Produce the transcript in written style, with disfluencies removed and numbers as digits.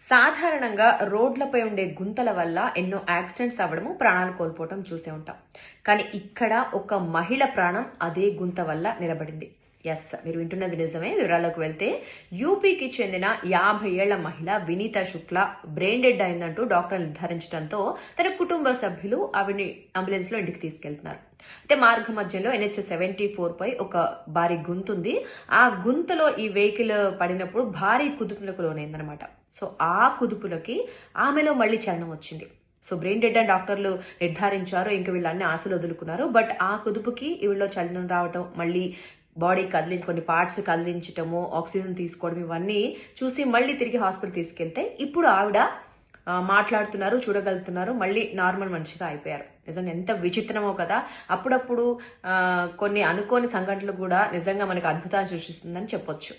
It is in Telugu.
సాధారణంగా రోడ్లపై ఉండే గుంతల వల్ల ఎన్నో యాక్సిడెంట్స్ అవ్వడము, ప్రాణాలు కోల్పోవటం చూసే ఉంటాం. కానీ ఇక్కడ ఒక మహిళ ప్రాణం అదే గుంత వల్ల నిలబడింది. ఎస్, మీరు వింటున్నది నిజమే. వివరాల్లోకి వెళ్తే, యూపీకి చెందిన 50 ఏళ్ల మహిళ వినీత శుక్లా బ్రెయిన్ డెడ్ అయిందంటూ డాక్టర్లు నిర్ధారించడంతో తన కుటుంబ సభ్యులు ఆవిడని అంబులెన్స్ లో ఇంటికి తీసుకెళ్తున్నారు. అయితే మార్గ మధ్యలో NH 74 పై ఒక భారీ గుంతుంది. ఆ గుంతలో ఈ వెహికల్ పడినప్పుడు భారీ కుదుపులకు లోనైందనమాట. సో ఆ కుదుపులకి ఆమెలో మళ్ళీ చలనం వచ్చింది. సో బ్రెయిన్ డెడ్ అని డాక్టర్లు నిర్ధారించారు. ఇంకా వీళ్ళన్ని ఆశలు వదులుకున్నారు. బట్ ఆ కుదుపుకి వీళ్ళలో చలనం రావటం, మళ్ళీ బాడీ కొన్ని పార్ట్స్ కదిలించటము, ఆక్సిజన్ తీసుకోవడం, ఇవన్నీ చూసి మళ్ళీ తిరిగి హాస్పిటల్ తీసుకెళ్తే ఇప్పుడు ఆవిడ మాట్లాడుతున్నారు, చూడగలుగుతున్నారు, మళ్ళీ నార్మల్ మనిషిగా అయిపోయారు. నిజంగా ఎంత విచిత్రమో కదా. అప్పుడప్పుడు కొన్ని అనుకోని సంఘటనలు కూడా నిజంగా మనకు అద్భుతాన్ని సృష్టిస్తుందని చెప్పొచ్చు.